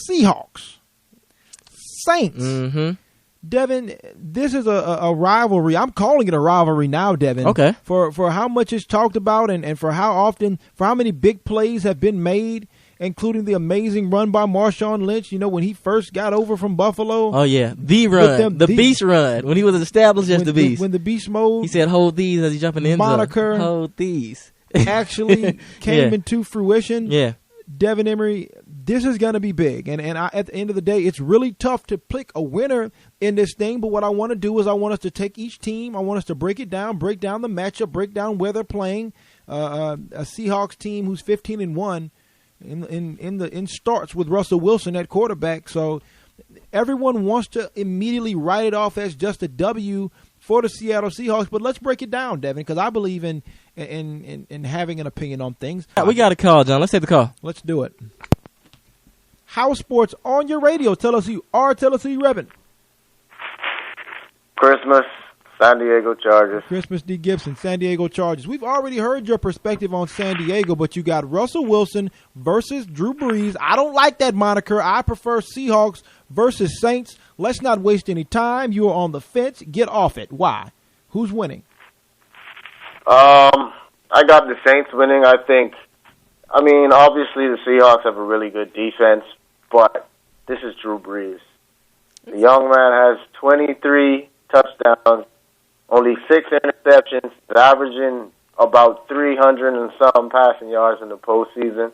Seahawks. Saints. Mm-hmm. Devin, this is a rivalry. I'm calling it a rivalry now, Devin. Okay. For how much it's talked about and for how many big plays have been made, including the amazing run by Marshawn Lynch, when he first got over from Buffalo. Oh, yeah. The run. The Beast run. When he was established as the Beast. When the Beast mode. He said, hold these as he jumped in the end zone. Moniker. Hold these. Actually came into fruition. Yeah. Devin Emery, this is going to be big. And at the end of the day, it's really tough to pick a winner in this thing. But what I want to do is I want us to take each team. I want us to break down the matchup, break down where they're playing. A Seahawks team who's 15-1 in starts with Russell Wilson at quarterback. So everyone wants to immediately write it off as just a W for the Seattle Seahawks. But let's break it down, Devin, because I believe in having an opinion on things. We got a call, John. Let's take the call. Let's do it. House Sports on your radio. Tell us who you are. Tell us who you're repping. Christmas, San Diego Chargers. Christmas D. Gibson, San Diego Chargers. We've already heard your perspective on San Diego, but you got Russell Wilson versus Drew Brees. I don't like that moniker. I prefer Seahawks versus Saints. Let's not waste any time. You are on the fence. Get off it. Why? Who's winning? I got the Saints winning, I think. I mean, obviously the Seahawks have a really good defense, but this is Drew Brees. The young man has 23 touchdowns, only 6 interceptions, averaging about 300 and some passing yards in the postseason.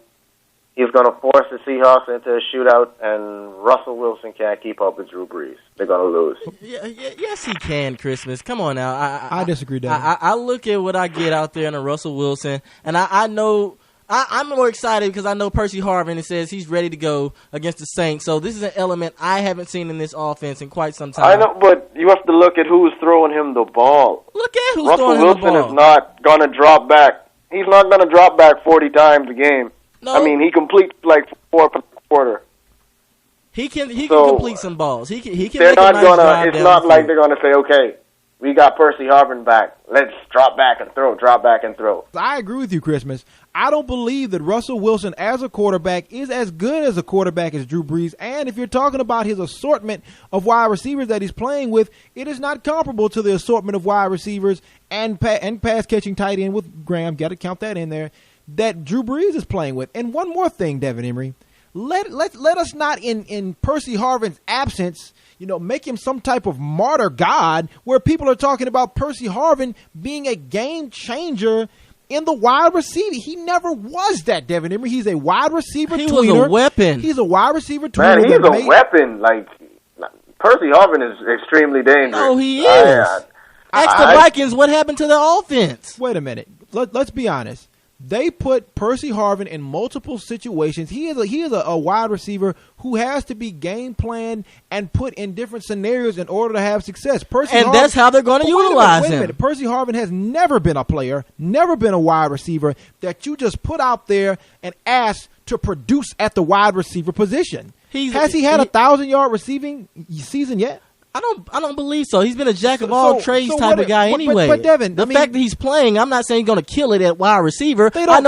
He's going to force the Seahawks into a shootout, and Russell Wilson can't keep up with Drew Brees. They're going to lose. Yes, he can, Christmas. Come on now. I disagree, Devin. I look at what I get out there in a Russell Wilson, and I know I'm more excited because I know Percy Harvin, it says he's ready to go against the Saints. So this is an element I haven't seen in this offense in quite some time. I know, but you have to look at who's throwing him the ball. Look at who's Russell throwing him the ball. Wilson is not going to drop back. He's not going to drop back 40 times a game. No. I mean, he completes like 4 per quarter. He can complete some balls. He can They're make a not nice gonna. drive It's down not the like field. they're gonna say, okay, we got Percy Harvin back. Let's drop back and throw. Drop back and throw. I agree with you, Christmas. I don't believe that Russell Wilson as a quarterback is as good as a quarterback as Drew Brees. And if you're talking about his assortment of wide receivers that he's playing with, it is not comparable to the assortment of wide receivers and pass-catching tight end with Graham. Got to count that in there. That Drew Brees is playing with. And one more thing, Devin Emery. Let us not, in Percy Harvin's absence, make him some type of martyr god where people are talking about Percy Harvin being a game changer in the wide receiver. He never was that, Devin Emery. He's a wide receiver tweener. He was a weapon. He's a wide receiver tweener. Man, he's a weapon. Like, Percy Harvin is extremely dangerous. No, he is. Ask the Vikings what happened to the offense. Wait a minute. Let's be honest. They put Percy Harvin in multiple situations. He is a wide receiver who has to be game planned and put in different scenarios in order to have success. That's how they're going to utilize him. Wait a minute. Percy Harvin has never been a player, never been a wide receiver that you just put out there and ask to produce at the wide receiver position. Has he had a 1,000-yard receiving season yet? I don't believe so. He's been a jack of all trades type of guy anyway. But Devin, the fact that he's playing, I'm not saying he's going to kill it at wide receiver. They run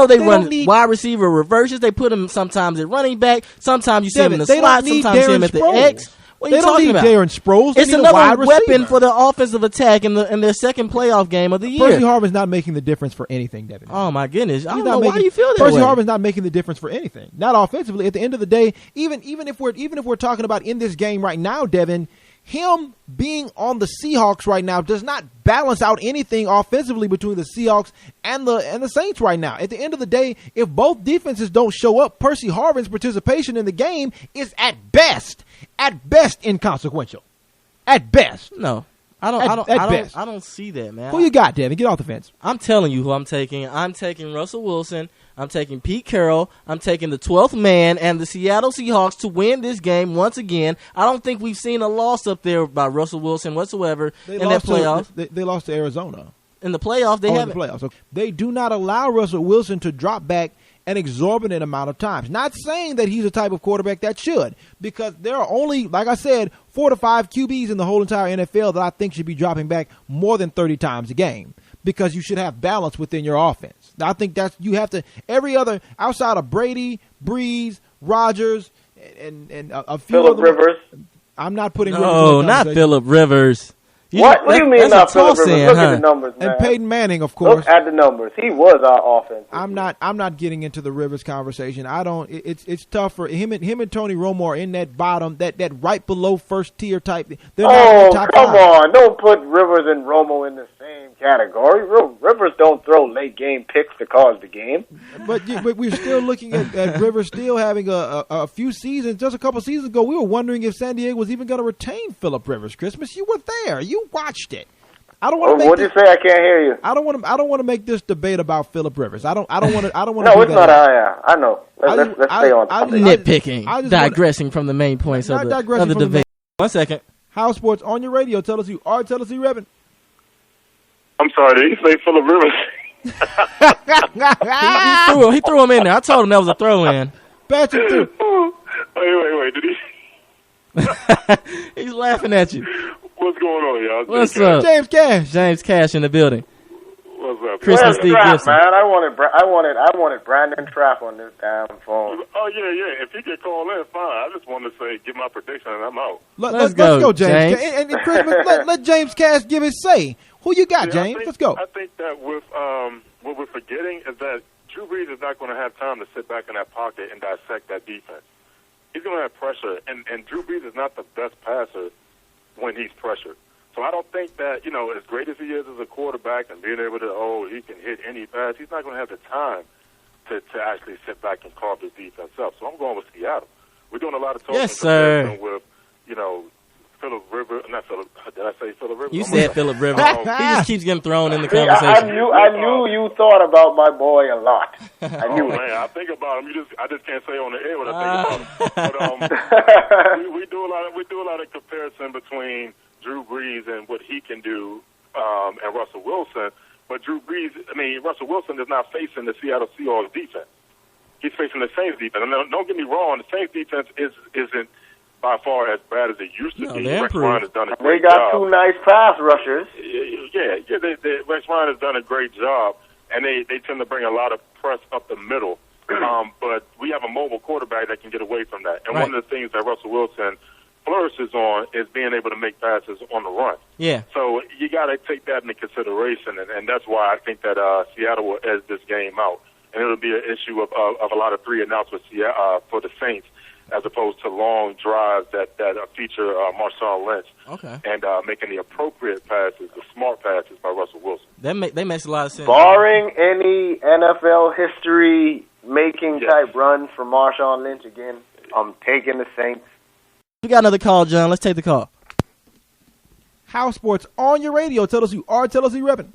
wide receiver reverses. They put him sometimes at running back. Sometimes you see him in the slot. Sometimes you see him at the X. What are you talking about? Darren Sproles. It's another weapon for the offensive attack in their second playoff game of the year. Percy Harvin's not making the difference for anything, Devin. Oh my goodness! I don't know why you feel that way. Percy Harvin's not making the difference for anything. Not offensively. At the end of the day, even if we're talking about in this game right now, Devin, him being on the Seahawks right now does not balance out anything offensively between the Seahawks and the Saints right now. At the end of the day, if both defenses don't show up, Percy Harvin's participation in the game is at best inconsequential. At best. No. I don't see that, man. Who you got, Devin? Get off the fence. I'm telling you who I'm taking. I'm taking Russell Wilson. I'm taking Pete Carroll. I'm taking the 12th man and the Seattle Seahawks to win this game once again. I don't think we've seen a loss up there by Russell Wilson whatsoever in that playoff. They lost to Arizona. In the playoffs, they haven't. In the playoffs. So they do not allow Russell Wilson to drop back an exorbitant amount of times. Not saying that he's the type of quarterback that should, because there are only, like I said, 4 to 5 QBs in the whole entire NFL that I think should be dropping back more than 30 times a game, because you should have balance within your offense. I think you have to, every other, outside of Brady, Breeze, Rodgers, and a few Phillip other Rivers. I'm not putting No, Rivers in that not conversation. Phillip Rivers. What do you mean not Phillip Rivers? Look at the numbers, man. And Peyton Manning, of course. Look at the numbers. He was our offense. I'm not getting into the Rivers conversation. I don't. It's tough for him and Tony Romo are in that bottom, that right below first tier type. They're not in the top come five. on! Don't put Rivers and Romo in the same category. Rivers don't throw late game picks to cause the game. But we're still looking at Rivers still having a few seasons. Just a couple seasons ago, we were wondering if San Diego was even going to retain Phillip Rivers. Christmas, you were there. You watched it. I don't want to. What'd you say? I can't hear you. I don't want to make this debate about Phillip Rivers. I don't want to. No, it's not. I know. Let's stay on topic. Nitpicking, digressing from the main points of the debate. 1 second. House Sports on your radio. Tell us who are. Tell us who repping. I'm sorry, did you say Phillip Rivers? he threw him in there. I told him that was a throw in. Patrick threw. Wait, did he? He's laughing at you. What's going on, y'all? What's up? James Cash. James Cash in the building. What's up? Christmas Where's Steve Trapp, Gibson. man? I wanted Brandon Trapp on this damn phone. Oh, yeah. If he could call in, fine. I just wanted to say, give my prediction, and I'm out. Let's go, James. And Christmas, let James Cash give his say. Who you got, James? Let's go. I think that with what we're forgetting is that Drew Brees is not going to have time to sit back in that pocket and dissect that defense. He's going to have pressure, and Drew Brees is not the best passer when he's pressured. So I don't think that, as great as he is as a quarterback and being able to, he can hit any pass, he's not going to have the time to actually sit back and carve his defense up. So I'm going with Seattle. We're doing a lot of talking with, Phillip Rivers. Not Phillip. Did I say Phillip Rivers? You said Phillip Rivers. He just keeps getting thrown in the See, conversation. I knew you thought about my boy a lot. I knew it. Man, I think about him. I just can't say on the air what I think about him. But we do a lot of comparison between Drew Brees and what he can do, and Russell Wilson. But Russell Wilson is not facing the Seattle Seahawks defense. He's facing the Saints defense. And don't get me wrong, the Saints defense isn't by far as bad as it used to be. Rex Ryan has done a great job. They got two nice pass rushers. Rex Ryan has done a great job, and they tend to bring a lot of press up the middle. But we have a mobile quarterback that can get away from that. And one of the things that Russell Wilson flourishes on is being able to make passes on the run. Yeah. So you got to take that into consideration, and that's why I think that Seattle will edge this game out. And it'll be an issue of a lot of 3-and-outs for the Saints, as opposed to long drives that feature Marshawn Lynch. Okay. And making the appropriate passes, the smart passes by Russell Wilson. That makes a lot of sense. Barring any NFL history-making type run for Marshawn Lynch again, I'm taking the Saints. We got another call, John. Let's take the call. House Sports on your radio. Tell us who are. Tell us who you repping.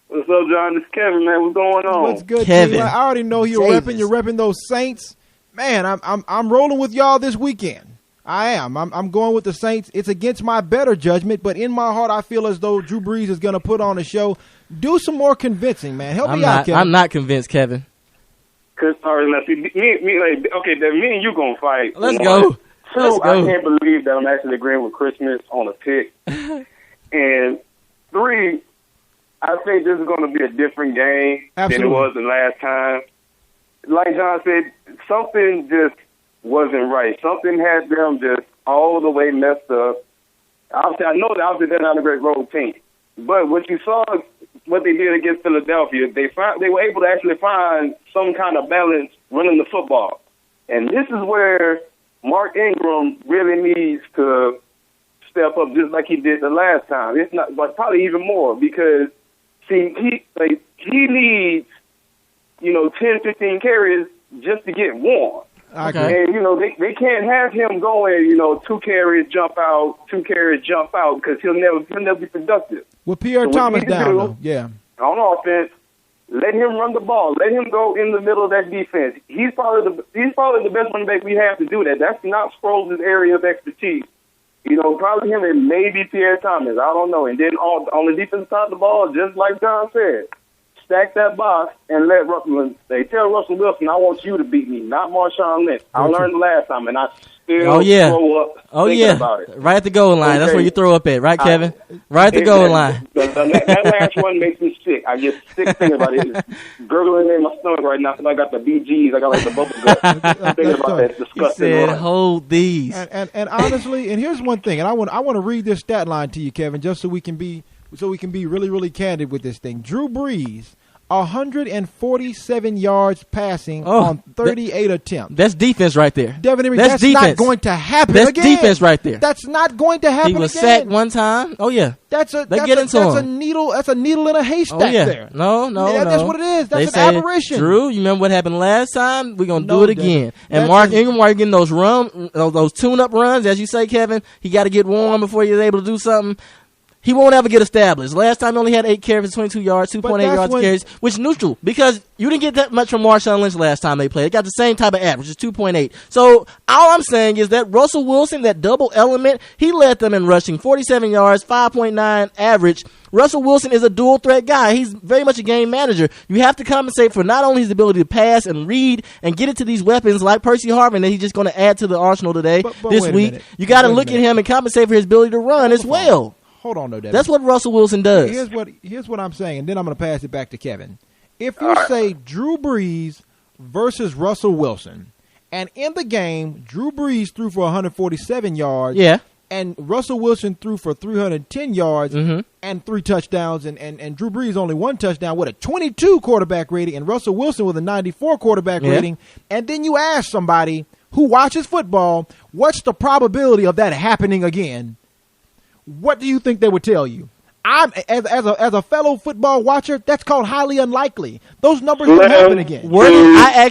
What's up, John? This is Kevin, man. What's going on? What's good, Kevin? team? I already know you're repping. You're repping those Saints. Man, I'm rolling with y'all this weekend. I am. I'm going with the Saints. It's against my better judgment, but in my heart, I feel as though Drew Brees is going to put on a show. Do some more convincing, man. Help me out, Kevin. I'm not convinced, Kevin. Sorry, let's see. Me and you gonna fight. Let's go. Two, I can't believe that I'm actually agreeing with Christmas on a pick. And 3, I think this is going to be a different game than it was the last time. Like John said, something just wasn't right. Something had them just all the way messed up. Obviously, I know that they're not a great road team. But what you saw, what they did against Philadelphia, they were able to actually find some kind of balance running the football. And this is where Mark Ingram really needs to step up just like he did the last time. It's not, but probably even more because, see, he needs, 10, 15 carries just to get warm. Okay. And, they can't have him going, 2 carries, jump out, 2 carries, jump out because he'll never be productive. With Pierre Thomas down, though. Yeah. On offense, let him run the ball. Let him go in the middle of that defense. He's probably the best running back we have to do that. That's not Sproles' area of expertise. Probably him and maybe Pierre Thomas. I don't know. And then on the defensive side of the ball, just like John said, stack that box and let Russell. They tell Russell Wilson, "I want you to beat me, not Marshawn Lynch." I learned last time, and I still throw up thinking about it. Right at the goal line. Okay. That's where you throw up at, right, Kevin? Right at the goal line. That last one makes me sick. I get sick thinking about it. It's gurgling in my stomach right now. I got the BGs. I got like the bubble gut. I'm thinking about that disgusting. He said, "Hold these." And honestly, and here's one thing, and I want to read this stat line to you, Kevin, just so we can be really, really candid with this thing. Drew Brees, 147 yards passing on 38 attempts. That's defense right there. Devin Emery, that's not going to happen again. That's defense right there. That's not going to happen again. He was sacked one time. Oh, yeah. That's a needle in a haystack there. No. That's what it is. That's an aberration. Drew, you remember what happened last time? We're going to do it again. And Mark Ingram, while you're getting those tune-up runs, as you say, Kevin, he got to get warm before he's able to do something. He won't ever get established. Last time he only had 8 carries for 22 yards, 2.8 yards carries, which is neutral because you didn't get that much from Marshawn Lynch last time they played. They got the same type of average, which is 2.8. So all I'm saying is that Russell Wilson, that double element, he led them in rushing, 47 yards, 5.9 average. Russell Wilson is a dual threat guy. He's very much a game manager. You have to compensate for not only his ability to pass and read and get it to these weapons like Percy Harvin that he's just going to add to the arsenal today, this week. You got to look at him and compensate for his ability to run as well. Hold on, though, Devin. That's what Russell Wilson does. Here's what I'm saying, and then I'm going to pass it back to Kevin. If you say Drew Brees versus Russell Wilson, and in the game, Drew Brees threw for 147 yards, and Russell Wilson threw for 310 yards and 3 touchdowns, and Drew Brees only 1 touchdown with a 22 quarterback rating, and Russell Wilson with a 94 quarterback rating, and then you ask somebody who watches football, what's the probability of that happening again? What do you think they would tell you? I'm as a fellow football watcher, that's called highly unlikely. Those numbers don't happen again. I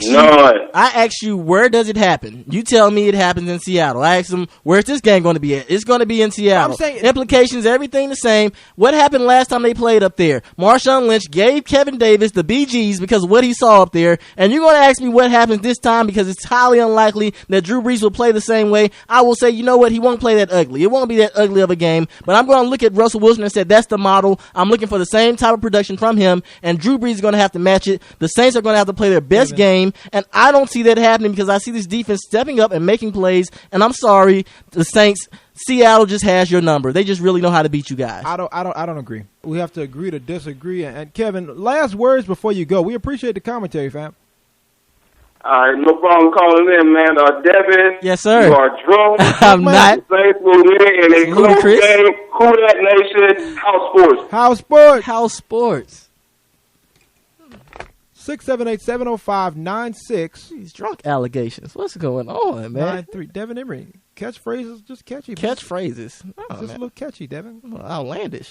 ask you, where does it happen? You tell me it happens in Seattle. I ask them, where's this game going to be at? It's going to be in Seattle. I'm saying, implications, everything the same. What happened last time they played up there? Marshawn Lynch gave Kevin Davis the BGs because of what he saw up there. And you're going to ask me what happens this time because it's highly unlikely that Drew Brees will play the same way. I will say, you know what? He won't play that ugly. It won't be that ugly of a game. But I'm going to look at Russell Wilson and say, that's the model. I'm looking for the same type of production from him, and Drew Brees is going to have to match it. The Saints are going to have to play their best game, and I don't see that happening because I see this defense stepping up and making plays, and I'm sorry, the Saints, Seattle just has your number. They just really know how to beat you guys. I don't agree. We have to agree to disagree. And Kevin, last words before you go. We appreciate the commentary, fam. All right, no problem calling in, man. Devin. Yes, sir. You are drunk. I'm not. Saints will win in a close game. Who that nation? House Sports. House Sports. House Sports. 678-705-96. These drunk allegations. What's going on, man? 93. Devin Emery. Catchphrases, just catchy. Catchphrases. Just a little catchy, Devin. Outlandish.